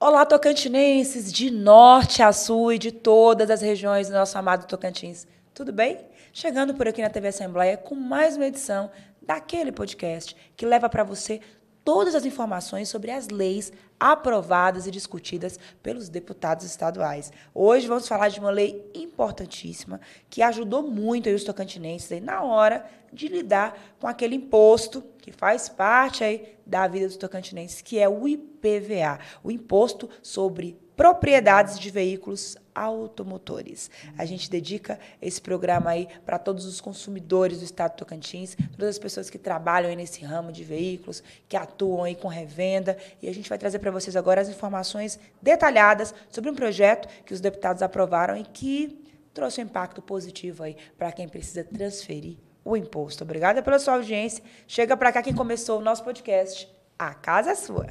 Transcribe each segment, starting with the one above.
Olá, tocantinenses, de norte a sul e de todas as regiões do nosso amado Tocantins. Tudo bem? Chegando por aqui na TV Assembleia com mais uma edição daquele podcast que leva para você todas as informações sobre as leis aprovadas e discutidas pelos deputados estaduais. Hoje vamos falar de uma lei importantíssima que ajudou muito aí os tocantinenses aí na hora de lidar com aquele imposto que faz parte aí da vida dos tocantinenses, que é o IPVA, o Imposto sobre Propriedades de Veículos Automotores. A gente dedica esse programa aí para todos os consumidores do estado do Tocantins, todas as pessoas que trabalham aí nesse ramo de veículos, que atuam aí com revenda, e a gente vai trazer para vocês agora as informações detalhadas sobre um projeto que os deputados aprovaram e que trouxe um impacto positivo aí para quem precisa transferir o imposto. Obrigada pela sua audiência. Chega para cá quem começou o nosso podcast. A casa é sua.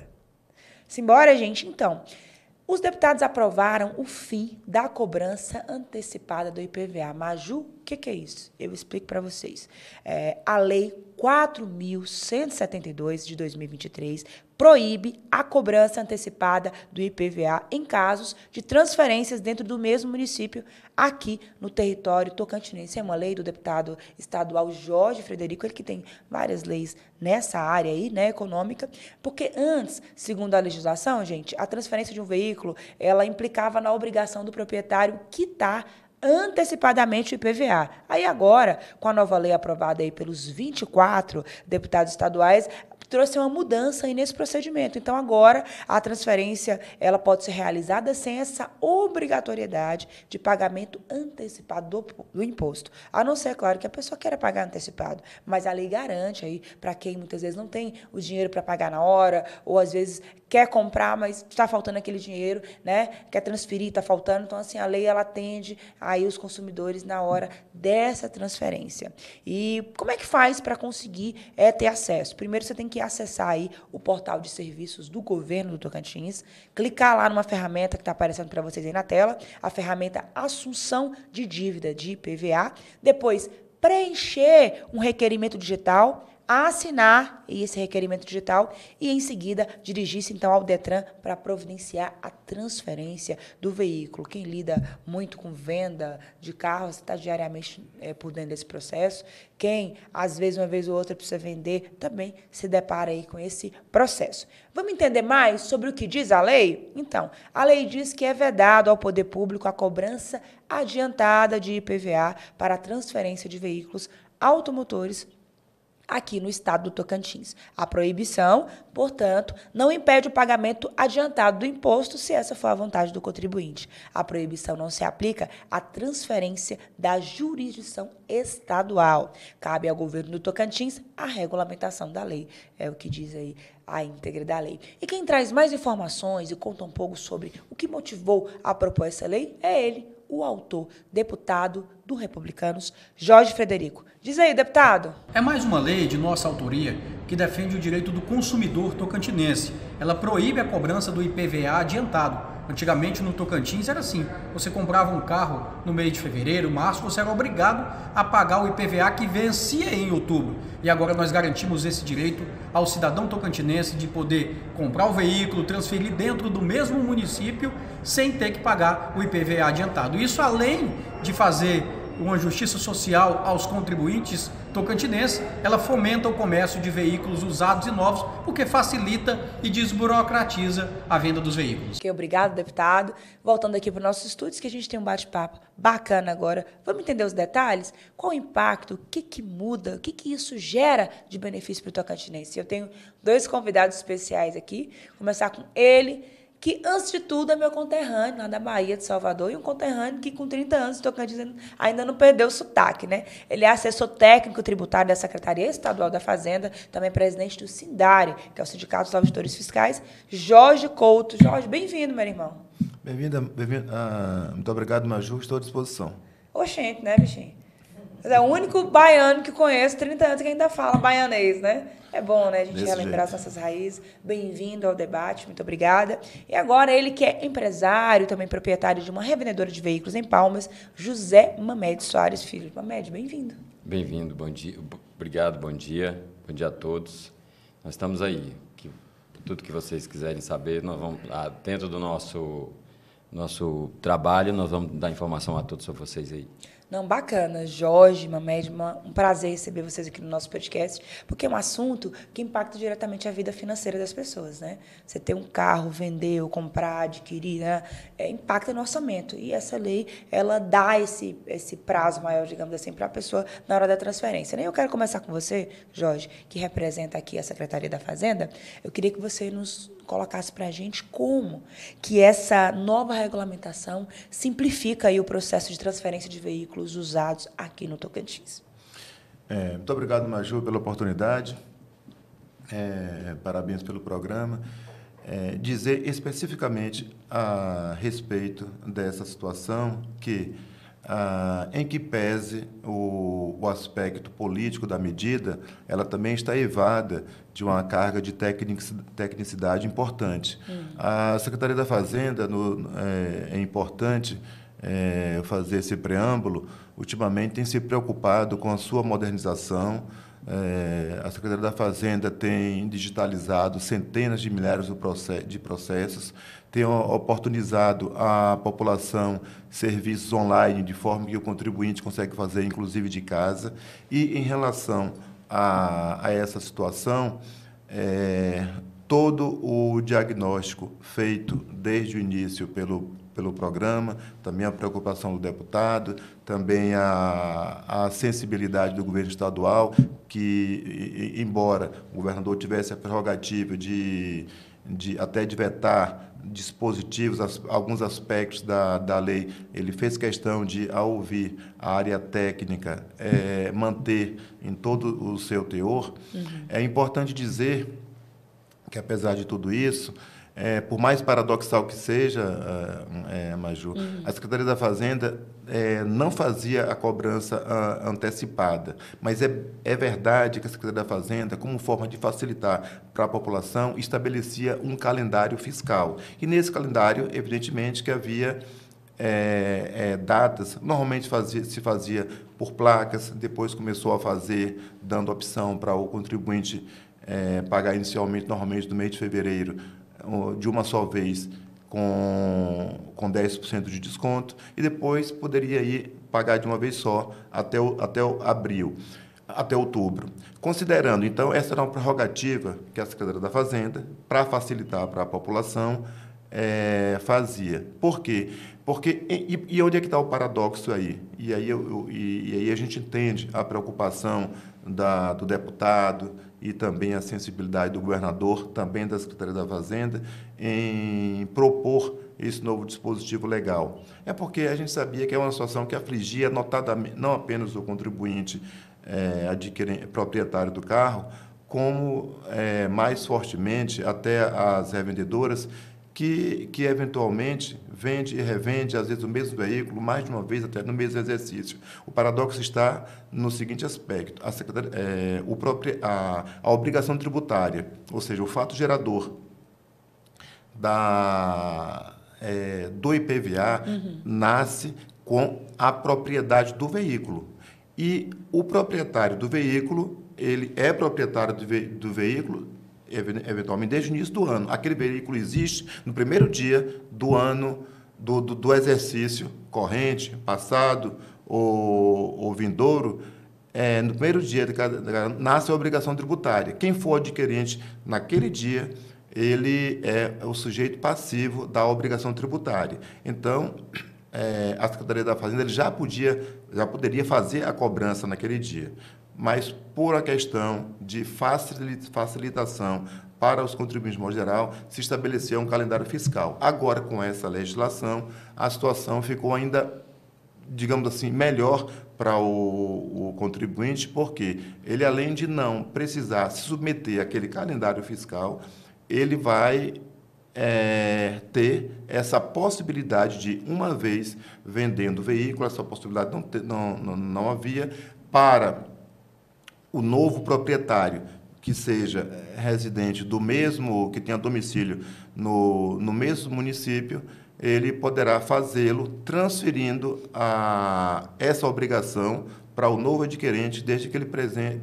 Simbora, gente? Então, os deputados aprovaram o fim da cobrança antecipada do IPVA. Maju, o que é isso? Eu explico para vocês. A Lei 4.172 de 2023 proíbe a cobrança antecipada do IPVA em casos de transferências dentro do mesmo município aqui no território tocantinense. É uma lei do deputado estadual Jorge Frederico, ele que tem várias leis nessa área aí, né, econômica, porque antes, segundo a legislação, gente, a transferência de um veículo, ela implicava na obrigação do proprietário quitar antecipadamente o IPVA. Aí agora, com a nova lei aprovada aí pelos 24 deputados estaduais, trouxe uma mudança aí nesse procedimento. Então, agora, a transferência ela pode ser realizada sem essa obrigatoriedade de pagamento antecipado do imposto. A não ser, claro, que a pessoa queira pagar antecipado, mas a lei garante aí para quem muitas vezes não tem o dinheiro para pagar na hora, ou às vezes quer comprar, mas está faltando aquele dinheiro, né? Quer transferir, está faltando. Então, assim, a lei ela atende aí os consumidores na hora dessa transferência. E como é que faz para conseguir ter acesso? Primeiro, você tem que acessar aí o portal de serviços do governo do Tocantins, clicar lá numa ferramenta que está aparecendo para vocês aí na tela, a ferramenta Assunção de Dívida de IPVA, depois preencher um requerimento digital, assinar esse requerimento digital e, em seguida, dirigir-se, então, ao Detran para providenciar a transferência do veículo. Quem lida muito com venda de carros está diariamente por dentro desse processo. Quem, às vezes, uma vez ou outra, precisa vender, também se depara aí com esse processo. Vamos entender mais sobre o que diz a lei? Então, a lei diz que é vedado ao poder público a cobrança adiantada de IPVA para a transferência de veículos automotores aqui no estado do Tocantins. A proibição, portanto, não impede o pagamento adiantado do imposto se essa for a vontade do contribuinte. A proibição não se aplica à transferência da jurisdição estadual. Cabe ao governo do Tocantins a regulamentação da lei. É o que diz aí a íntegra da lei. E quem traz mais informações e conta um pouco sobre o que motivou a propor essa lei é ele, o autor, deputado do Republicanos, Jorge Frederico. Diz aí, deputado. É mais uma lei de nossa autoria que defende o direito do consumidor tocantinense. Ela proíbe a cobrança do IPVA adiantado. Antigamente no Tocantins era assim, você comprava um carro no mês de fevereiro, março, você era obrigado a pagar o IPVA que vencia em outubro. E agora nós garantimos esse direito ao cidadão tocantinense de poder comprar o veículo, transferir dentro do mesmo município sem ter que pagar o IPVA adiantado. Isso além de fazer uma justiça social aos contribuintes tocantinenses, ela fomenta o comércio de veículos usados e novos, porque facilita e desburocratiza a venda dos veículos. Ok, obrigado, deputado. Voltando aqui para os nossos estúdios, que a gente tem um bate-papo bacana agora. Vamos entender os detalhes? Qual o impacto? O que muda? O que isso gera de benefício para o tocantinense? Eu tenho dois convidados especiais aqui. Vou começar com ele, que, antes de tudo, é meu conterrâneo, lá da Bahia, de Salvador, e um conterrâneo que, com 30 anos, Tocantins, ainda não perdeu o sotaque, né? Ele é assessor técnico tributário da Secretaria Estadual da Fazenda, também presidente do SINDARE, que é o Sindicato dos Auditores Fiscais, Jorge Couto. Jorge, bem-vindo, meu irmão. Bem-vindo. Muito obrigado, Maju. Estou à disposição. Oxente, né, bichinho? É o único baiano que conheço, 30 anos, que ainda fala baianês, né? É bom, né, a gente relembrar as nossas raízes. Bem-vindo ao debate, muito obrigada. E agora ele que é empresário, também proprietário de uma revendedora de veículos em Palmas, José Mamed Soares Filho. Mamed, bem-vindo. Bem-vindo, bom dia. Obrigado, bom dia a todos. Nós estamos aí, tudo que vocês quiserem saber, nós vamos, dentro do nosso trabalho, nós vamos dar informação a todos sobre vocês aí. Não, bacana. Jorge, Mamed, um prazer receber vocês aqui no nosso podcast, porque é um assunto que impacta diretamente a vida financeira das pessoas, né? Você ter um carro, vender, ou comprar, adquirir, né? Impacta no orçamento. E essa lei, ela dá esse prazo maior, digamos assim, para a pessoa na hora da transferência. Eu quero começar com você, Jorge, que representa aqui a Secretaria da Fazenda. Eu queria que você nos colocasse para a gente como que essa nova regulamentação simplifica aí o processo de transferência de veículos usados aqui no Tocantins. Muito obrigado, Maju, pela oportunidade. Parabéns pelo programa. Dizer especificamente a respeito dessa situação que, em que pese o aspecto político da medida, ela também está evada de uma carga de tecnicidade importante. A Secretaria da Fazenda, é importante fazer esse preâmbulo, ultimamente tem se preocupado com a sua modernização. A Secretaria da Fazenda tem digitalizado centenas de milhares de processos, tem oportunizado à população serviços online, de forma que o contribuinte consegue fazer, inclusive, de casa. E, em relação a essa situação, todo o diagnóstico feito desde o início pelo programa, também a preocupação do deputado, também a sensibilidade do governo estadual, que, embora o governador tivesse a prerrogativa de até de vetar dispositivos, alguns aspectos da lei, ele fez questão de, ao ouvir a área técnica, manter em todo o seu teor. É importante dizer que, apesar de tudo isso, por mais paradoxal que seja, Maju, a Secretaria da Fazenda não fazia a cobrança antecipada, mas é verdade que a Secretaria da Fazenda, como forma de facilitar para a população, estabelecia um calendário fiscal. E, nesse calendário, evidentemente, que havia datas, normalmente se fazia por placas, depois começou a fazer, dando opção para o contribuinte pagar inicialmente, normalmente, no mês de fevereiro, de uma só vez, com 10% de desconto, e depois poderia ir pagar de uma vez só até outubro. Considerando, então, essa era uma prerrogativa que a Secretaria da Fazenda, para facilitar para a população, fazia. Por quê? Porque, e onde é que está o paradoxo aí? E aí a gente entende a preocupação do deputado e também a sensibilidade do governador, também da Secretaria da Fazenda, em propor esse novo dispositivo legal. É porque a gente sabia que é uma situação que afligia notadamente, não apenas o contribuinte proprietário do carro, como mais fortemente até as revendedoras, que eventualmente vende e revende, às vezes, o mesmo veículo, mais de uma vez, até no mesmo exercício. O paradoxo está no seguinte aspecto: a obrigação tributária, ou seja, o fato gerador do IPVA, nasce com a propriedade do veículo. E o proprietário do veículo, ele é proprietário do veículo, eventualmente, desde o início do ano. Aquele veículo existe no primeiro dia do ano do exercício corrente, passado ou vindouro. No primeiro dia nasce a obrigação tributária. Quem for adquirente naquele dia, ele é o sujeito passivo da obrigação tributária. Então, a Secretaria da Fazenda ele já poderia fazer a cobrança naquele dia, mas por a questão de facilitação para os contribuintes, de modo geral, se estabeleceu um calendário fiscal. Agora, com essa legislação, a situação ficou ainda, digamos assim, melhor para o contribuinte, porque ele, além de não precisar se submeter àquele calendário fiscal, ele vai ter essa possibilidade de, uma vez vendendo o veículo, essa possibilidade não havia, para o novo proprietário, que seja residente que tenha domicílio no mesmo município, ele poderá fazê-lo transferindo essa obrigação para o novo adquirente, desde que ele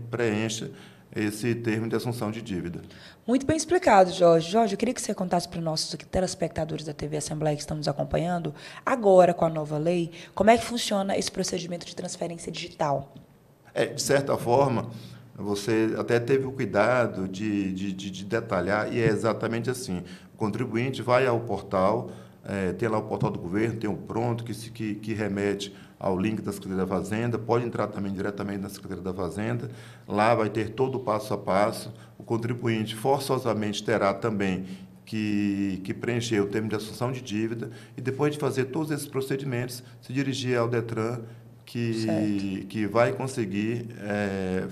preencha esse termo de assunção de dívida. Muito bem explicado, Jorge. Jorge, eu queria que você contasse para os nossos telespectadores da TV Assembleia que estão nos acompanhando, agora com a nova lei, como é que funciona esse procedimento de transferência digital? De certa forma, você até teve o cuidado de detalhar, e é exatamente assim. O contribuinte vai ao portal, tem lá o portal do governo, tem o pronto, que remete ao link da Secretaria da Fazenda, pode entrar também diretamente na Secretaria da Fazenda, lá vai ter todo o passo a passo, o contribuinte forçosamente terá também que preencher o termo de assunção de dívida e, depois de fazer todos esses procedimentos, se dirigir ao DETRAN, que vai conseguir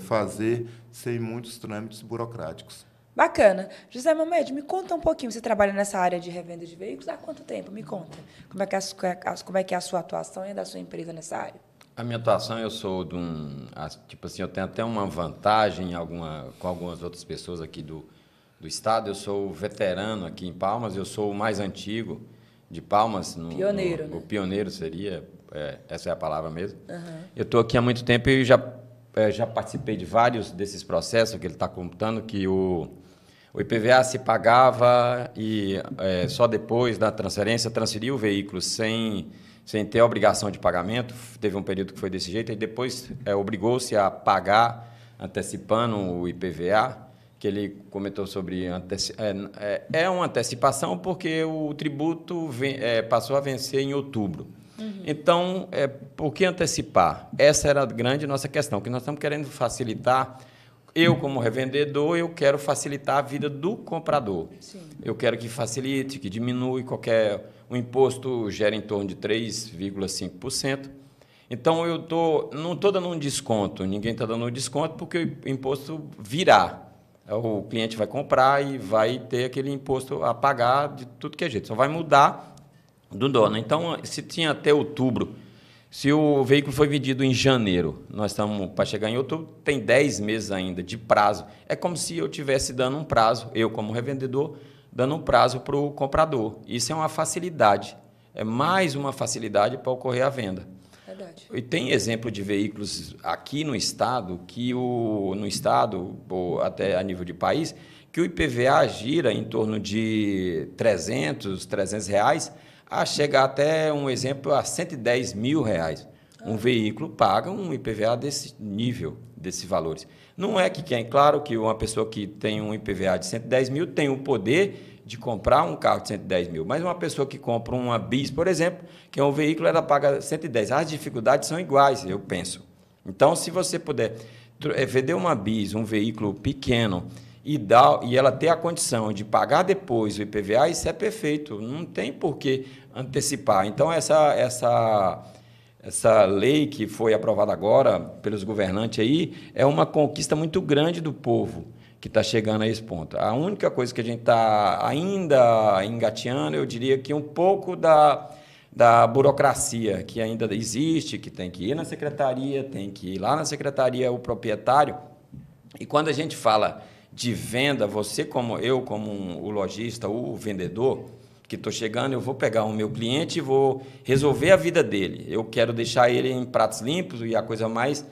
fazer sem muitos trâmites burocráticos. Bacana. José Mamed, me conta um pouquinho, você trabalha nessa área de revenda de veículos há quanto tempo? Me conta. Como é que é a sua atuação e a da sua empresa nessa área? A minha atuação, eu sou tipo assim, eu tenho até uma vantagem com algumas outras pessoas aqui do estado. Eu sou veterano aqui em Palmas, eu sou o mais antigo de Palmas. Pioneiro, né? O pioneiro seria, essa é a palavra mesmo. Uhum. Eu estou aqui há muito tempo e já participei de vários desses processos que ele está contando, que o IPVA se pagava e só depois da transferência transferia o veículo sem ter a obrigação de pagamento. Teve um período que foi desse jeito, e depois obrigou-se a pagar antecipando o IPVA, que ele comentou sobre... É uma antecipação porque o tributo passou a vencer em outubro. Uhum. Então, por que antecipar? Essa era a grande nossa questão, que nós estamos querendo facilitar. Eu, como revendedor, eu quero facilitar a vida do comprador. Sim. Eu quero que facilite, que diminui o imposto gera em torno de 3,5%. Então, não estou dando um desconto, ninguém está dando um desconto, porque o imposto virá. O cliente vai comprar e vai ter aquele imposto a pagar de tudo que é jeito. Só vai mudar do dono. Então, se tinha até outubro, se o veículo foi vendido em janeiro, nós estamos para chegar em outubro, tem 10 meses ainda de prazo. É como se eu estivesse dando um prazo, eu como revendedor, dando um prazo para o comprador. Isso é uma facilidade, é mais uma facilidade para ocorrer a venda. Verdade. E tem exemplo de veículos aqui no estado, ou até a nível de país, que o IPVA gira em torno de R$300 reais, a chegar até, um exemplo, a R$110 mil. Um veículo paga um IPVA desse nível, desses valores. Não é claro que uma pessoa que tem um IPVA de 110 mil tem o poder de comprar um carro de 110 mil, mas uma pessoa que compra uma Bis, por exemplo, que é um veículo, ela paga 110. As dificuldades são iguais, eu penso. Então, se você puder vender uma Bis, um veículo pequeno, e ela ter a condição de pagar depois o IPVA, isso é perfeito, não tem por que antecipar. Então, essa lei que foi aprovada agora pelos governantes aí é uma conquista muito grande do povo que está chegando a esse ponto. A única coisa que a gente está ainda engateando, eu diria que um pouco da burocracia que ainda existe, que tem que ir na secretaria, tem que ir lá na secretaria o proprietário. E quando a gente fala de venda, você como o lojista, o vendedor, que estou chegando, eu vou pegar o meu cliente e vou resolver a vida dele. Eu quero deixar ele em pratos limpos e a coisa mais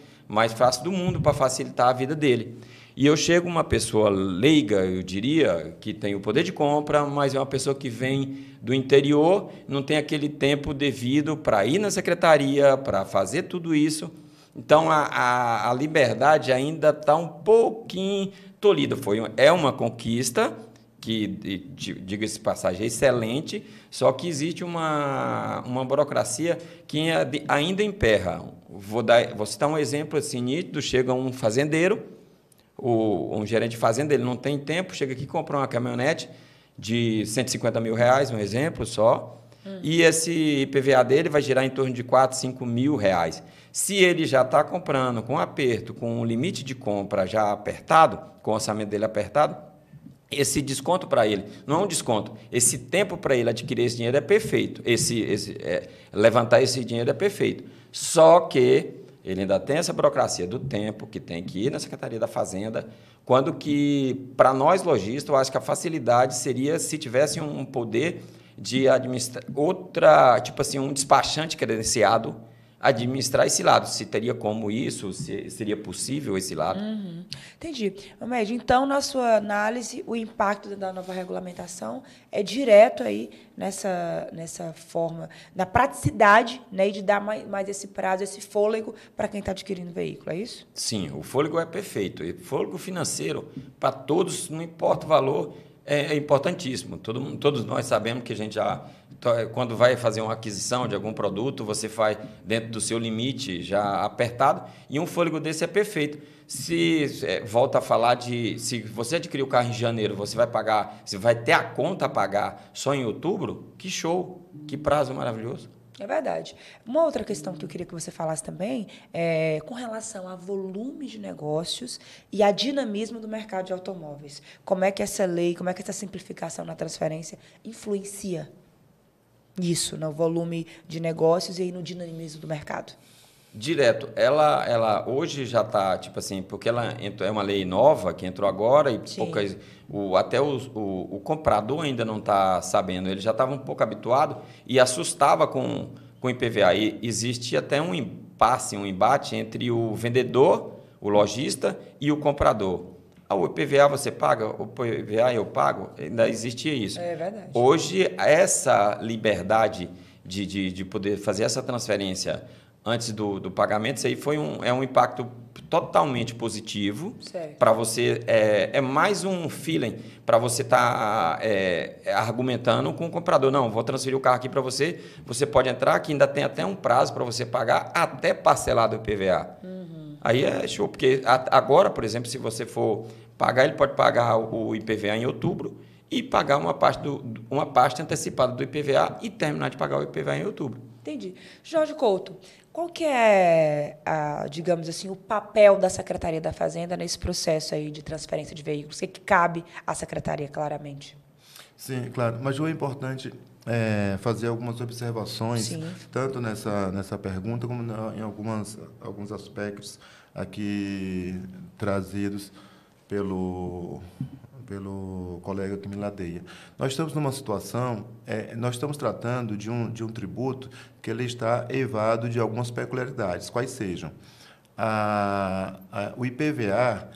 fácil do mundo para facilitar a vida dele. E eu chego uma pessoa leiga, eu diria, que tem o poder de compra, mas é uma pessoa que vem do interior, não tem aquele tempo devido para ir na secretaria, para fazer tudo isso. Então, a liberdade ainda está um pouquinho tolhida. É uma conquista que, diga-se de passagem, é excelente, só que existe uma burocracia que ainda emperra. Vou citar um exemplo assim, nítido. Chega um fazendeiro, um gerente de fazenda, ele não tem tempo, chega aqui e compra uma caminhonete de R$150 mil, um exemplo só, e esse IPVA dele vai girar em torno de R$4, R$5 mil. Se ele já está comprando com aperto, com o limite de compra já apertado, com o orçamento dele apertado, esse desconto para ele, não é um desconto, esse tempo para ele adquirir esse dinheiro é perfeito, levantar esse dinheiro é perfeito. Só que ele ainda tem essa burocracia do tempo, que tem que ir na Secretaria da Fazenda, quando que, para nós lojistas, eu acho que a facilidade seria se tivesse um poder de administrar, tipo assim, um despachante credenciado administrar esse lado, se teria como isso, se seria possível esse lado. Entendi. Mamed, então, na sua análise, o impacto da nova regulamentação é direto aí nessa forma, na praticidade, né, e de dar mais esse prazo, esse fôlego para quem está adquirindo o veículo, é isso? Sim, o fôlego é perfeito. E fôlego financeiro, para todos, não importa o valor, é importantíssimo. Todos nós sabemos que a gente já, quando vai fazer uma aquisição de algum produto, você faz dentro do seu limite já apertado, e um fôlego desse é perfeito. Volta a falar se você adquirir o carro em janeiro, você vai ter a conta a pagar só em outubro, que show, que prazo maravilhoso. É verdade. Uma outra questão que eu queria que você falasse também é com relação a volume de negócios e a dinamismo do mercado de automóveis. Como é que essa lei, como é que essa simplificação na transferência influencia nisso, no volume de negócios e aí no dinamismo do mercado? Direto. Ela hoje já está, tipo assim, porque ela é uma lei nova que entrou agora e poucas, até o comprador ainda não está sabendo. Ele já estava um pouco habituado e assustava com o IPVA. E existia até um impasse, um embate entre o vendedor, o lojista e o comprador. O IPVA você paga, o IPVA eu pago, ainda existia isso. É verdade. Hoje, essa liberdade de poder fazer essa transferência antes do pagamento, isso aí é um impacto totalmente positivo para você. É mais um feeling para você estar argumentando com o comprador. Não, vou transferir o carro aqui para você, você pode entrar, que ainda tem até um prazo para você pagar até parcelado o IPVA. Aí é show, porque agora, por exemplo, se você for pagar, ele pode pagar o IPVA em outubro e pagar uma parte antecipada do IPVA e terminar de pagar o IPVA em outubro. Entendi. Jorge Couto, qual que é, digamos assim, o papel da Secretaria da Fazenda nesse processo aí de transferência de veículos? O que cabe à Secretaria, claramente? Sim, claro. Mas é importante fazer algumas observações, Sim, tanto nessa pergunta como em alguns aspectos aqui trazidos pelo colega que me ladeia. Nós estamos numa situação, nós estamos tratando de um tributo que ele está eivado de algumas peculiaridades, quais sejam. O IPVA,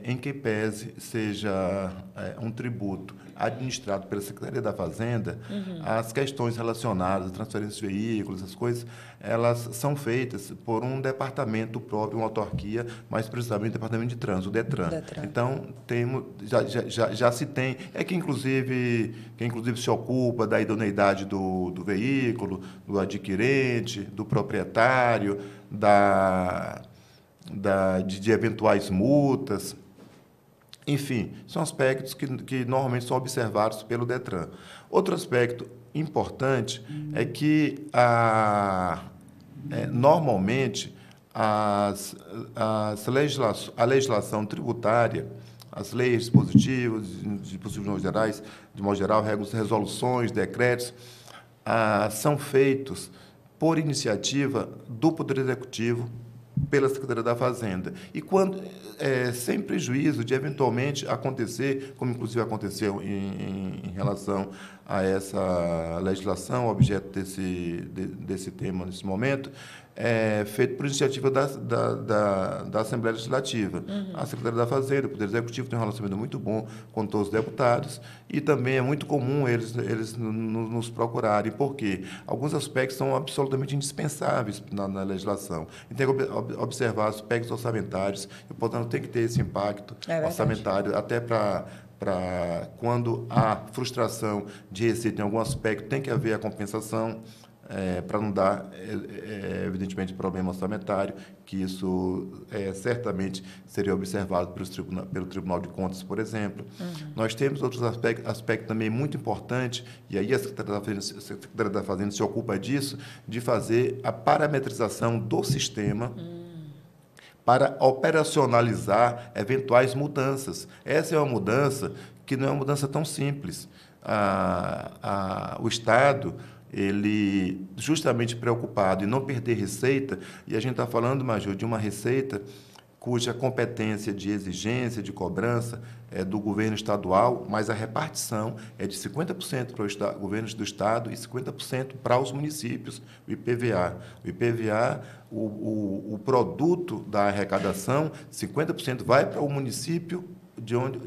em que pese seja um tributo administrado pela Secretaria da Fazenda, as questões relacionadas à transferência de veículos, as coisas, elas são feitas por um departamento próprio, uma autarquia, mais precisamente o Departamento de Trânsito, o DETRAN. Então, já se tem, que inclusive se ocupa da idoneidade do veículo, do adquirente, do proprietário, de eventuais multas. Enfim, são aspectos que normalmente são observados pelo DETRAN. Outro aspecto importante é que, normalmente, a legislação tributária, as leis dispositivas, de modo geral, resoluções, decretos, são feitos por iniciativa do Poder Executivo, pela Secretaria da Fazenda. E sem prejuízo de, eventualmente, acontecer, como inclusive aconteceu em relação a essa legislação, objeto desse tema nesse momento, feito por iniciativa da Assembleia Legislativa. A Secretaria da Fazenda, o Poder Executivo, tem um relacionamento muito bom com todos os deputados e também é muito comum eles nos procurarem, porque alguns aspectos são absolutamente indispensáveis na legislação. E tem que observar aspectos orçamentários e, portanto, tem que ter esse impacto orçamentário até para quando há frustração de receita em algum aspecto, tem que haver a compensação, para não dar, evidentemente, problema orçamentário, que isso certamente seria observado pelo Tribunal de Contas, por exemplo. Nós temos outros aspectos também muito importantes, e aí a Secretaria da Fazenda se ocupa disso, de fazer a parametrização do sistema para operacionalizar eventuais mudanças. Essa é uma mudança que não é uma mudança tão simples. O Estado, ele justamente preocupado em não perder receita, e a gente está falando, Major, de uma receita cuja competência de exigência, de cobrança é do governo estadual, mas a repartição é de 50% para o governo do estado e 50% para os municípios, o IPVA. O IPVA, o produto da arrecadação, 50% vai para o município de onde,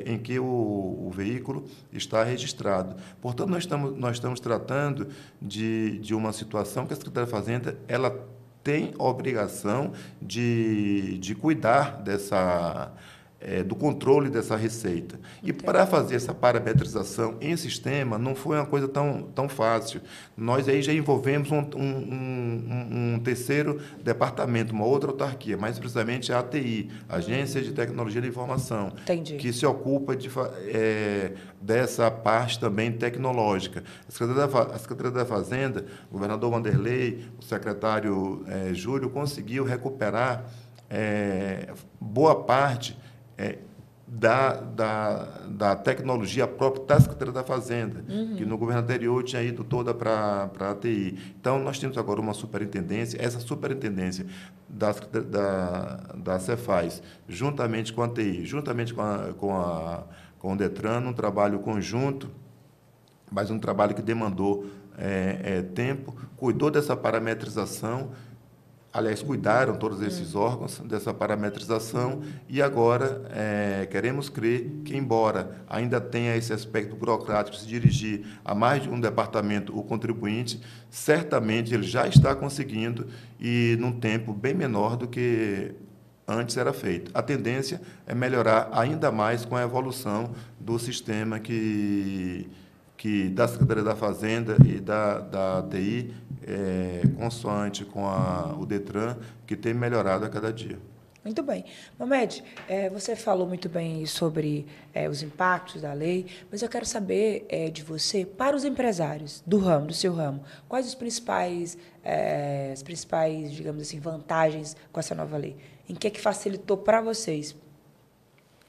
em que o veículo está registrado. Portanto, nós estamos tratando de uma situação que a Secretaria da Fazenda ela tem a obrigação de cuidar do controle dessa receita. E para fazer essa parametrização em sistema, não foi uma coisa tão fácil. Nós aí já envolvemos um terceiro departamento, uma outra autarquia, mais precisamente a ATI, Agência de Tecnologia da Informação, Entendi. que se ocupa dessa parte também tecnológica. A Secretaria da Fazenda, o governador Wanderlei, o secretário Júlio, conseguiu recuperar boa parte da tecnologia própria da Secretaria da Fazenda, que no governo anterior tinha ido toda para a ATI. Então, nós temos agora uma superintendência, essa superintendência da Cefaz, juntamente com a ATI, juntamente com o Detran, um trabalho conjunto, mas um trabalho que demandou tempo, cuidou dessa parametrização. Aliás, cuidaram todos esses órgãos dessa parametrização e agora queremos crer que, embora ainda tenha esse aspecto burocrático de se dirigir a mais de um departamento o contribuinte, certamente ele já está conseguindo e num tempo bem menor do que antes era feito. A tendência é melhorar ainda mais com a evolução do sistema que da Secretaria da Fazenda e da ATI, consoante com o Detran, que tem melhorado a cada dia. Muito bem. Mohamed, você falou muito bem sobre os impactos da lei, mas eu quero saber de você, para os empresários do seu ramo, quais as principais, digamos assim, vantagens com essa nova lei? Em que facilitou para vocês?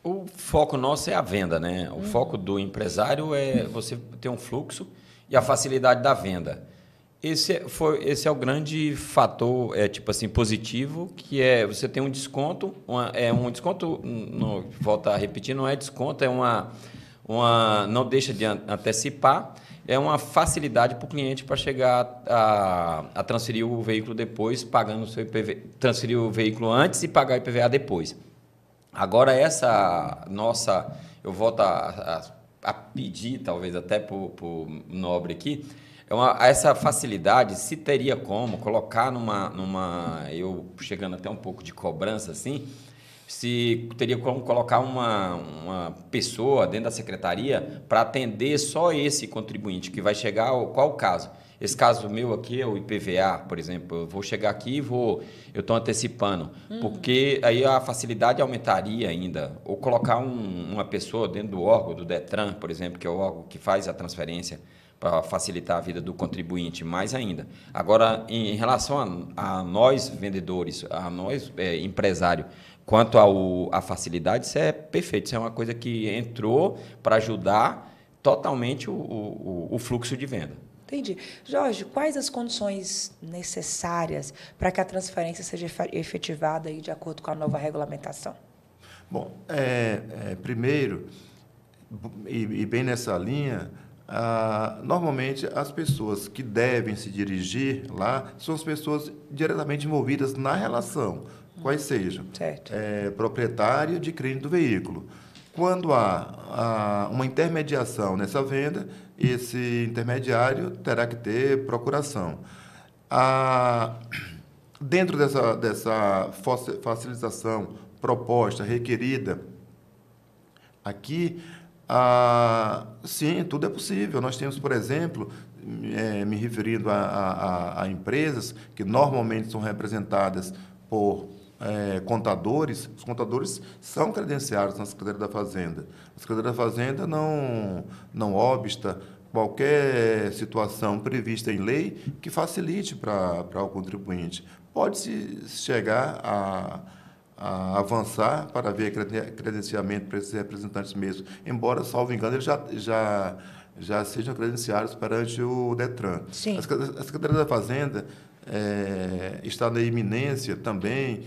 O foco nosso é a venda, né? O foco do empresário é você ter um fluxo e a facilidade da venda. Esse é o grande fator, tipo assim, positivo, que é você tem um desconto, um desconto, volta a repetir, não é desconto, não deixa de antecipar, é uma facilidade para o cliente para chegar a transferir o veículo depois, pagando o seu IPVA, transferir o veículo antes e pagar o IPVA depois. Agora, eu volto a pedir, talvez até para o Nobre aqui, essa facilidade, se teria como colocar eu chegando até um pouco de cobrança, assim, se teria como colocar uma pessoa dentro da secretaria para atender só esse contribuinte que vai chegar, qual o caso? Esse caso meu aqui é o IPVA, por exemplo. Eu vou chegar aqui e eu estou antecipando, porque aí a facilidade aumentaria ainda. Ou colocar uma pessoa dentro do órgão do Detran, por exemplo, que é o órgão que faz a transferência para facilitar a vida do contribuinte, mais ainda. Agora, em relação a nós vendedores, a nós empresário, quanto à facilidade, isso é perfeito. Isso é uma coisa que entrou para ajudar totalmente o fluxo de venda. Entendi. Jorge, quais as condições necessárias para que a transferência seja efetivada aí de acordo com a nova regulamentação? Bom, primeiro, e bem nessa linha, normalmente as pessoas que devem se dirigir lá são as pessoas diretamente envolvidas na relação, quais sejam. Certo. Proprietário de crédito do veículo. Quando há uma intermediação nessa venda, esse intermediário terá que ter procuração. Dentro dessa facilitação proposta, requerida aqui, sim, tudo é possível. Nós temos, por exemplo, me referindo a empresas que normalmente são representadas por contadores. Os contadores são credenciados na Secretaria da Fazenda. A Secretaria da Fazenda não obsta qualquer situação prevista em lei que facilite para o contribuinte. Pode-se chegar a avançar para ver credenciamento para esses representantes mesmo, embora, salvo engano, eles já sejam credenciados perante o Detran. Sim. A Secretaria da Fazenda está na iminência também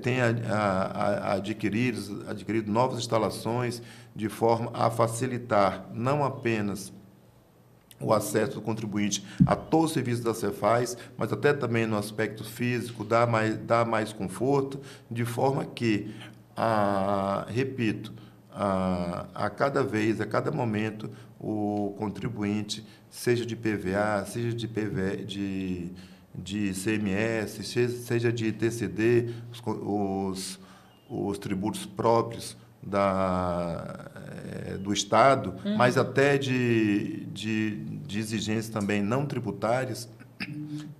tem adquirido novas instalações de forma a facilitar não apenas o acesso do contribuinte a todos os serviços da Cefaz, mas até também no aspecto físico, dar mais conforto, de forma que, repito, a cada momento, o contribuinte, seja de PVA, seja de ICMS, seja de ITCD, os tributos próprios do Estado, mas até de exigências também não tributárias,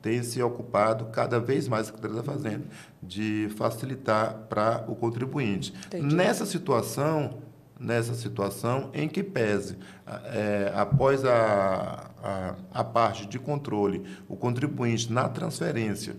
tem se ocupado cada vez mais a Secretaria da Fazenda de facilitar para o contribuinte. Entendi. Nessa situação em que pese, após a parte de controle, o contribuinte na transferência,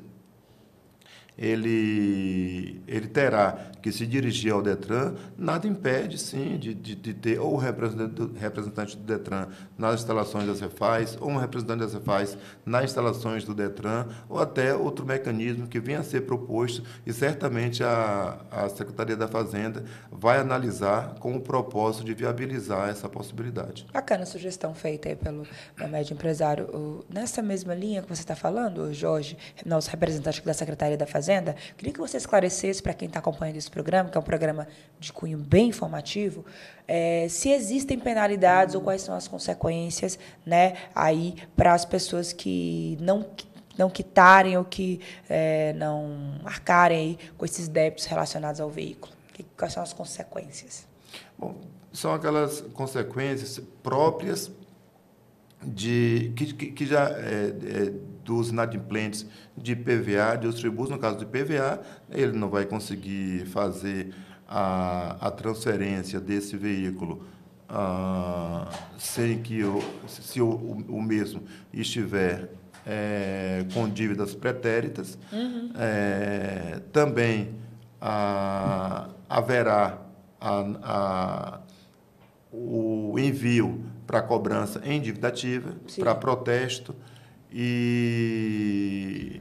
ele terá que se dirigir ao DETRAN, nada impede, sim, de ter ou um representante do DETRAN nas instalações da Cefaz, ou um representante da Cefaz nas instalações do DETRAN, ou até outro mecanismo que venha a ser proposto, e certamente a Secretaria da Fazenda vai analisar com o propósito de viabilizar essa possibilidade. Bacana a sugestão feita aí pelo médio empresário. Nessa mesma linha que você está falando, Jorge, nosso representante da Secretaria da Fazenda, queria que você esclarecesse para quem está acompanhando esse programa, que é um programa de cunho bem informativo, se existem penalidades ou quais são as consequências, né, aí para as pessoas que não quitarem ou que não arcarem aí com esses débitos relacionados ao veículo. Quais são as consequências? Bom, são aquelas consequências próprias que já dos inadimplentes de PVA, de outros tributos. No caso de PVA, ele não vai conseguir fazer a transferência desse veículo sem que se o mesmo estiver com dívidas pretéritas. Também haverá o envio para cobrança em dívida ativa, para protesto, e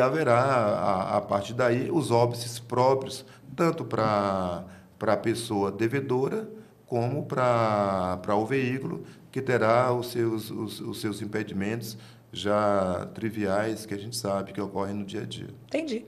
haverá, a partir daí, os óbices próprios, tanto para a pessoa devedora, como para o veículo, que terá os seus impedimentos já triviais, que a gente sabe que ocorrem no dia a dia. Entendi.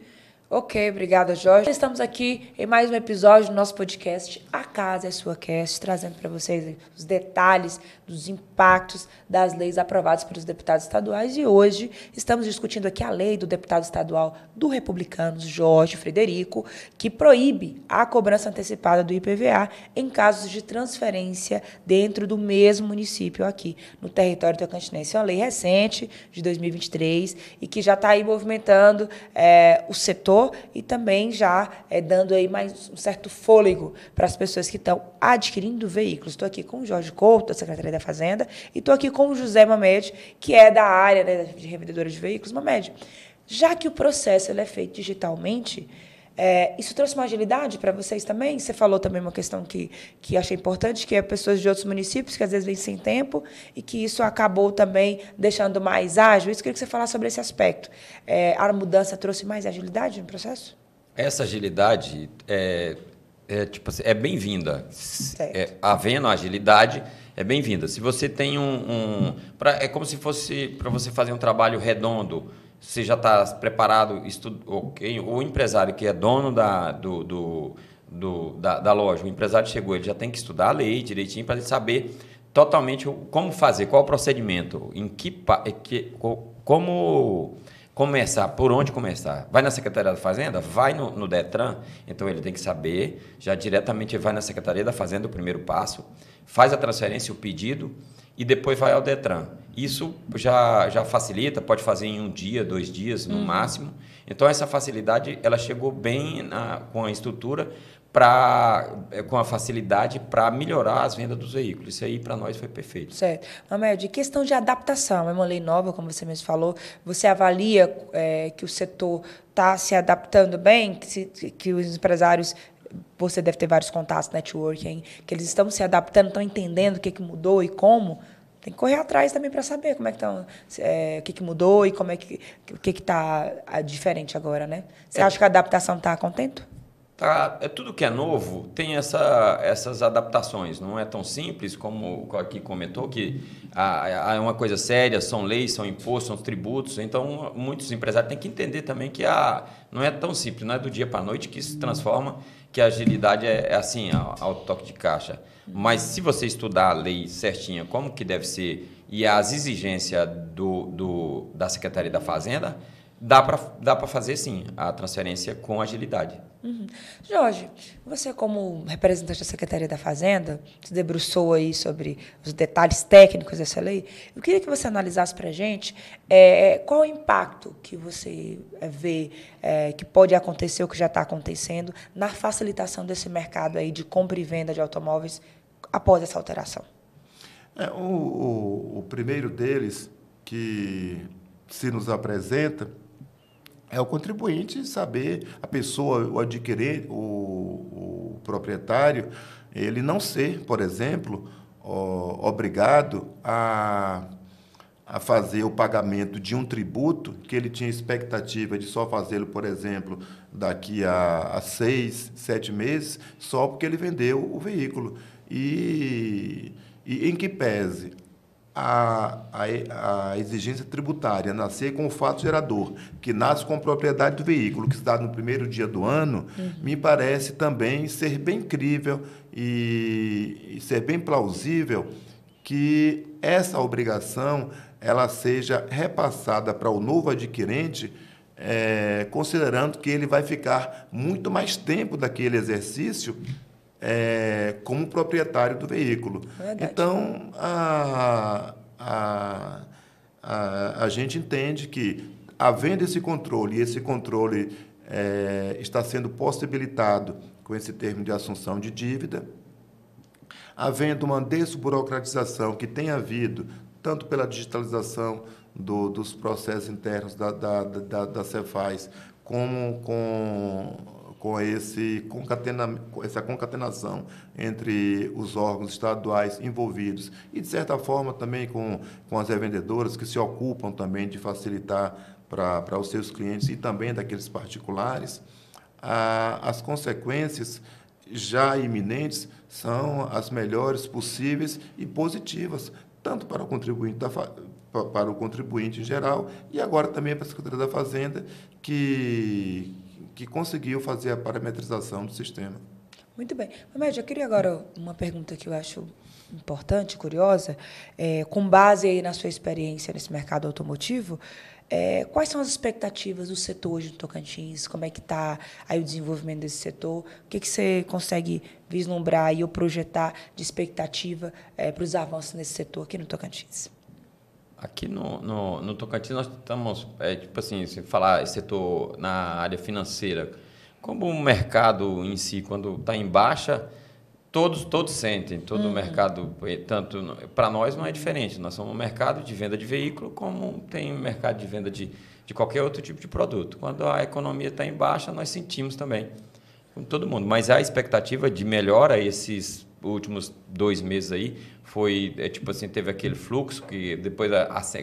Ok, obrigada, Jorge. Estamos aqui em mais um episódio do nosso podcast A Casa é Sua Cast, trazendo para vocês os detalhes dos impactos das leis aprovadas pelos deputados estaduais. E hoje estamos discutindo aqui a lei do deputado estadual do Republicanos, Jorge Frederico, que proíbe a cobrança antecipada do IPVA em casos de transferência dentro do mesmo município aqui no território tocantinense. É uma lei recente, de 2023, e que já está aí movimentando o setor e também já dando aí mais um certo fôlego para as pessoas que estão adquirindo veículos. Estou aqui com o Jorge Couto, da Secretaria da Fazenda, e estou aqui com o José Mamed, que é da área, né, de revendedora de veículos. Mamed, já que o processo ele é feito digitalmente, isso trouxe uma agilidade para vocês também? Você falou também uma questão que achei importante, que é pessoas de outros municípios que às vezes vêm sem tempo e que isso acabou também deixando mais ágil. Isso, eu queria que você falasse sobre esse aspecto. A mudança trouxe mais agilidade no processo? Essa agilidade tipo assim, é bem-vinda. Havendo agilidade, é bem-vinda. Se você tem é como se fosse para você fazer um trabalho redondo. Você já está preparado, o empresário que é dono da loja, o empresário chegou, ele já tem que estudar a lei direitinho para ele saber totalmente como fazer, qual o procedimento, como começar, por onde começar. Vai na Secretaria da Fazenda? Vai no DETRAN, então ele tem que saber, já diretamente vai na Secretaria da Fazenda, o primeiro passo, faz a transferência, o pedido, e depois vai ao DETRAN. Isso já facilita, pode fazer em 1 dia, 2 dias, no máximo. Então, essa facilidade ela chegou bem com a estrutura, com a facilidade para melhorar as vendas dos veículos. Isso aí, para nós, foi perfeito. Certo. Mamed, questão de adaptação. É uma lei nova, como você mesmo falou. Você avalia que o setor está se adaptando bem, que os empresários... Você deve ter vários contatos, networking, que eles estão se adaptando, estão entendendo o que mudou e como. tem que correr atrás também para saber como é que estão, o que mudou e como é o que está diferente agora, né? Você acha que a adaptação está contente? Tá, tudo que é novo tem essas adaptações. Não é tão simples como aqui comentou, que é uma coisa séria, são leis, são impostos, são tributos. Então, muitos empresários têm que entender também que não é tão simples, não é do dia para a noite que se transforma, que a agilidade é assim, ao toque de caixa. Mas se você estudar a lei certinha, como que deve ser, e as exigências da Secretaria da Fazenda, dá para fazer, sim, a transferência com agilidade. Uhum. Jorge, você como representante da Secretaria da Fazenda, se debruçou aí sobre os detalhes técnicos dessa lei, eu queria que você analisasse para a gente qual o impacto que você vê que pode acontecer, ou que já está acontecendo, na facilitação desse mercado aí de compra e venda de automóveis após essa alteração. O primeiro deles que se nos apresenta é o contribuinte saber, a pessoa, o adquirente, o proprietário, ele não ser, por exemplo, obrigado a fazer o pagamento de um tributo que ele tinha expectativa de só fazê-lo, por exemplo, daqui a 6, 7 meses, só porque ele vendeu o veículo. E em que pese a exigência tributária nascer com o fato gerador, que nasce com a propriedade do veículo, que se dá no primeiro dia do ano, me parece também ser bem crível e ser bem plausível que essa obrigação ela seja repassada para o novo adquirente, considerando que ele vai ficar muito mais tempo daquele exercício como proprietário do veículo. Verdade. Então, a gente entende que, havendo esse controle, e esse controle está sendo possibilitado com esse termo de assunção de dívida, havendo uma desburocratização que tem havido, tanto pela digitalização dos processos internos da Cefaz, como com essa concatenação entre os órgãos estaduais envolvidos e, de certa forma, também com as revendedoras que se ocupam também de facilitar para os seus clientes e também daqueles particulares, as consequências já iminentes são as melhores possíveis e positivas, tanto para o contribuinte em geral e agora também para a Secretaria da Fazenda, que conseguiu fazer a parametrização do sistema. Muito bem. Mamed, eu queria agora uma pergunta que eu acho importante, curiosa, com base aí na sua experiência nesse mercado automotivo, quais são as expectativas do setor hoje no Tocantins? Como é que está aí o desenvolvimento desse setor? O que você consegue vislumbrar aí ou projetar de expectativa para os avanços nesse setor aqui no Tocantins? Aqui no Tocantins nós estamos, tipo assim, se falar setor na área financeira, como o mercado em si, quando está em baixa, todos sentem, todo o mercado, tanto para nós não é diferente, nós somos um mercado de venda de veículo, como tem um mercado de venda de qualquer outro tipo de produto. Quando a economia está em baixa, nós sentimos também, com todo mundo. Mas a expectativa de melhora esses últimos 2 meses aí, tipo assim, teve aquele fluxo que depois,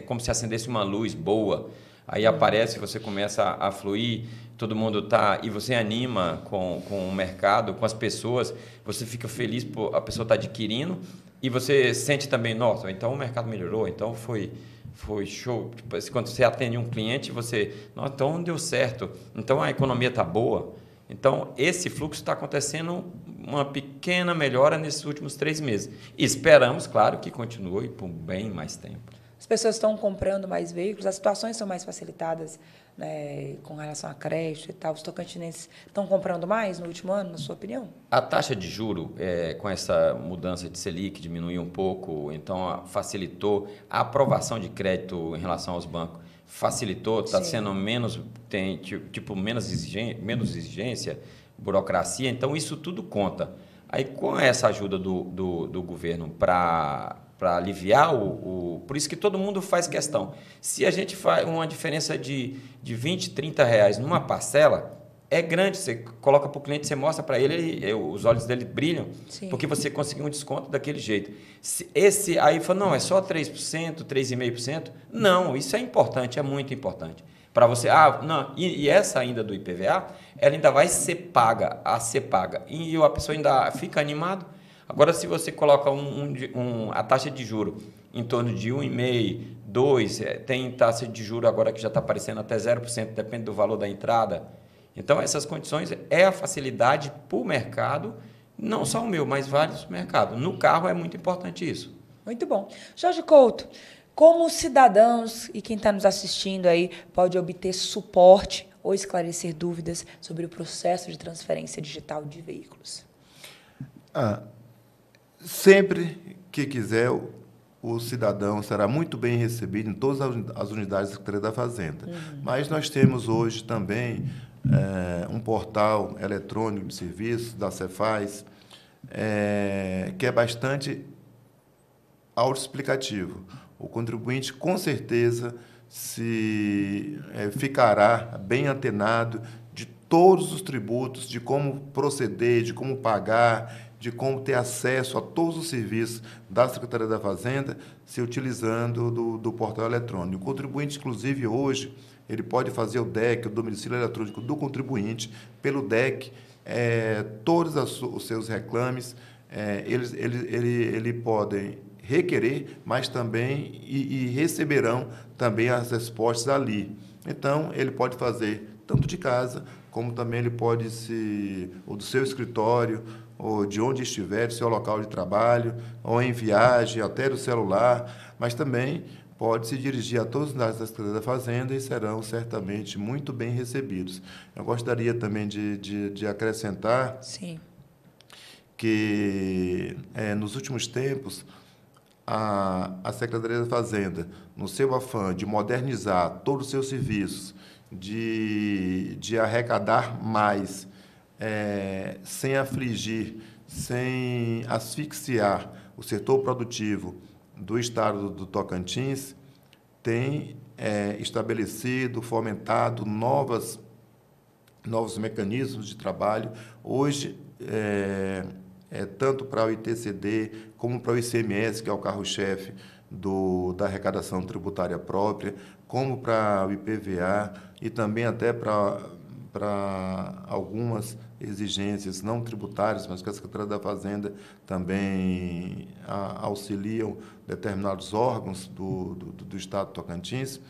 como se acendesse uma luz boa, aí aparece, você começa a fluir, todo mundo está, e você anima com o mercado, com as pessoas, você fica feliz por a pessoa estar adquirindo, e você sente também, nossa, então o mercado melhorou, então foi show. Tipo, quando você atende um cliente, nossa, então deu certo, então a economia está boa. Então, esse fluxo está acontecendo uma pequena melhora nesses últimos 3 meses. E esperamos, claro, que continue por bem mais tempo. As pessoas estão comprando mais veículos, as situações são mais facilitadas, né, com relação a crédito e tal. Os tocantinenses estão comprando mais no último ano, na sua opinião? A taxa de juro, com essa mudança de Selic, diminuiu um pouco, então facilitou a aprovação de crédito em relação aos bancos. Facilitou, está sendo menos exigência, burocracia, então isso tudo conta. Aí, com essa ajuda do governo para aliviar por isso que todo mundo faz questão. Se a gente faz uma diferença de 20, 30 reais numa parcela, é grande. Você coloca para o cliente, você mostra para ele, os olhos dele brilham, Sim. porque você conseguiu um desconto daquele jeito. Esse aí falou, não, é só 3%, 3,5%. Não, isso é importante, é muito importante. Para você, não, e essa ainda do IPVA, ela ainda vai ser paga, e a pessoa ainda fica animado. Agora, se você coloca a taxa de juro em torno de 1,5%, 2%, tem taxa de juro agora que já está aparecendo até 0%, depende do valor da entrada. Então, essas condições é a facilidade para o mercado, não só o meu, mas vários mercados. No carro é muito importante isso. Muito bom. Jorge Couto, como cidadãos e quem está nos assistindo aí pode obter suporte ou esclarecer dúvidas sobre o processo de transferência digital de veículos? Sempre que quiser, o cidadão será muito bem recebido em todas as unidades da Secretaria da Fazenda. Mas nós temos hoje também um portal eletrônico de serviços da Cefaz, que é bastante autoexplicativo. O contribuinte, com certeza, ficará bem antenado de todos os tributos, de como proceder, de como pagar, de como ter acesso a todos os serviços da Secretaria da Fazenda, se utilizando do portal eletrônico. O contribuinte, inclusive, hoje, ele pode fazer o DEC, o domicílio eletrônico do contribuinte, pelo DEC, todos os seus reclames, ele podem requerer, mas também e receberão também as respostas ali. Então, ele pode fazer tanto de casa, como também ele pode ou do seu escritório, ou de onde estiver, do seu local de trabalho, ou em viagem, até do celular, mas também pode se dirigir a todos os dados da Secretaria da Fazenda e serão certamente muito bem recebidos. Eu gostaria também de acrescentar Sim. que, nos últimos tempos, a Secretaria da Fazenda, no seu afã de modernizar todos os seus serviços, de arrecadar mais, sem afligir, sem asfixiar o setor produtivo do Estado do Tocantins, tem estabelecido, fomentado novos mecanismos de trabalho. Hoje, tanto para o ITCD como para o ICMS, que é o carro-chefe da arrecadação tributária própria, como para o IPVA e também até para algumas exigências não tributárias, mas que a Secretaria da Fazenda também auxiliam determinados órgãos do Estado do Tocantins,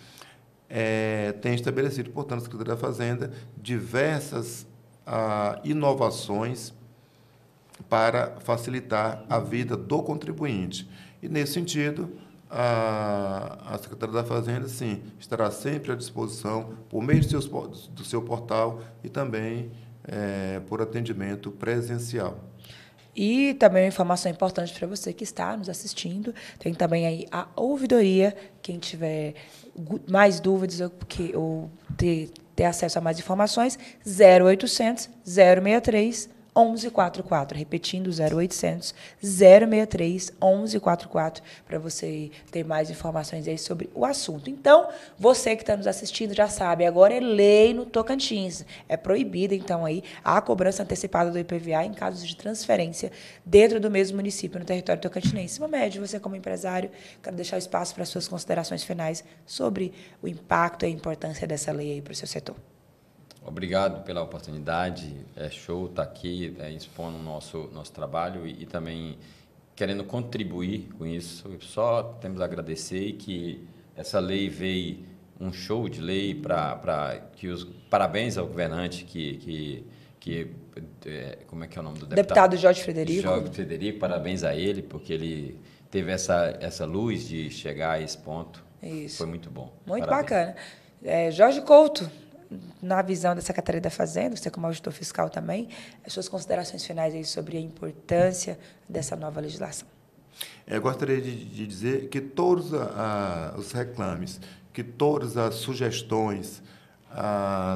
tem estabelecido, portanto, a Secretaria da Fazenda diversas inovações para facilitar a vida do contribuinte. E, nesse sentido, a Secretaria da Fazenda, sim, estará sempre à disposição por meio do seu portal e também por atendimento presencial. E também uma informação importante para você que está nos assistindo, tem também aí a ouvidoria, quem tiver mais dúvidas ou ter acesso a mais informações, 0800 063 1144, repetindo, 0800 063 1144, para você ter mais informações aí sobre o assunto. Então, você que está nos assistindo já sabe, agora é lei no Tocantins, é proibida, então, aí a cobrança antecipada do IPVA em casos de transferência dentro do mesmo município, no território tocantinense. Mamed, você como empresário, quero deixar o espaço para as suas considerações finais sobre o impacto e a importância dessa lei aí para o seu setor. Obrigado pela oportunidade, é show estar aqui expondo o nosso trabalho e também querendo contribuir com isso. Só temos a agradecer que essa lei veio um show de lei parabéns ao governante como é que é o nome do deputado? Deputado Jorge Frederico. Jorge Frederico, parabéns a ele, porque ele teve essa luz de chegar a esse ponto. Isso. Foi muito bom. Muito parabéns. Bacana. Jorge Couto, na visão da Secretaria da Fazenda, você como auditor fiscal também, as suas considerações finais aí sobre a importância dessa nova legislação. Eu gostaria de dizer que todos os reclames, que todas as sugestões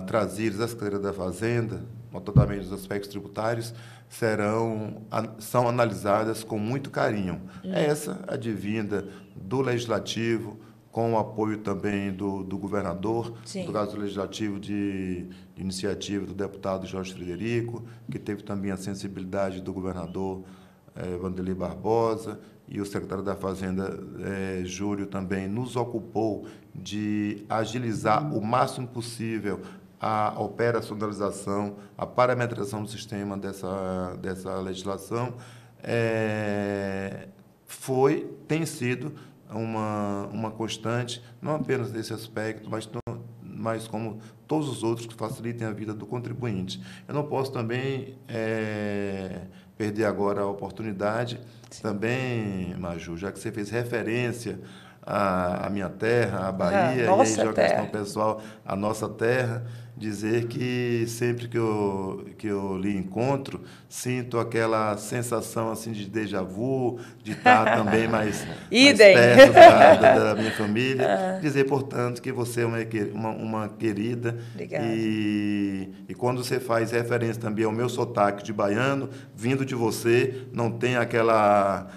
trazidas à Secretaria da Fazenda, notadamente os aspectos tributários, são analisadas com muito carinho. Essa advinda do Legislativo, com o apoio também do governador, Sim. do caso legislativo de iniciativa do deputado Jorge Frederico, que teve também a sensibilidade do governador Wanderlei Barbosa, e o secretário da Fazenda, Júlio, também nos ocupou de agilizar o máximo possível a operacionalização, a parametrização do sistema dessa legislação. Tem sido uma constante, não apenas nesse aspecto, mas como todos os outros que facilitem a vida do contribuinte. Eu não posso também perder agora a oportunidade, também, Maju, já que você fez referência à minha terra, à Bahia, e aí já a questão pessoal, a nossa terra, dizer que sempre que eu lhe encontro, sinto aquela sensação assim de déjà vu, de estar também mais perto da minha família. Dizer, portanto, que você é uma querida. E quando você faz referência também ao meu sotaque de baiano, vindo de você, não tem aquela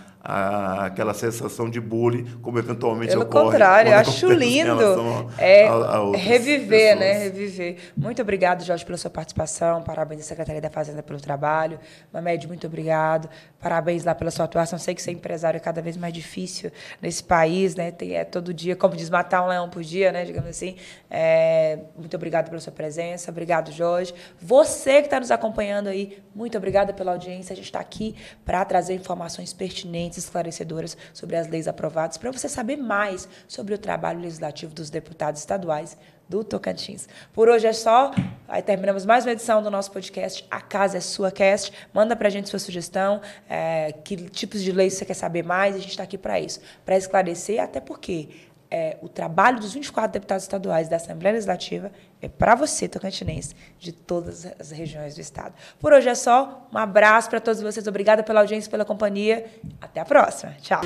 sensação de bullying, como eventualmente ocorre. Pelo contrário, eu acho lindo reviver, né? Reviver. Muito obrigado, Jorge, pela sua participação. Parabéns à Secretaria da Fazenda pelo trabalho. Mamed, muito obrigado. Parabéns lá pela sua atuação. Sei que ser empresário é cada vez mais difícil nesse país, né? Todo dia, como diz, matar um leão por dia, né? Digamos assim. Muito obrigado pela sua presença. Obrigado, Jorge. Você que está nos acompanhando aí, muito obrigada pela audiência. A gente está aqui para trazer informações pertinentes, esclarecedoras sobre as leis aprovadas, para você saber mais sobre o trabalho legislativo dos deputados estaduais do Tocantins. Por hoje é só. Aí terminamos mais uma edição do nosso podcast A Casa é Sua Cast. Manda para a gente sua sugestão, que tipos de leis você quer saber mais. A gente está aqui para isso, para esclarecer, até porque o trabalho dos 24 deputados estaduais da Assembleia Legislativa é para você, tocantinense, de todas as regiões do estado. Por hoje é só. Um abraço para todos vocês. Obrigada pela audiência e pela companhia. Até a próxima. Tchau.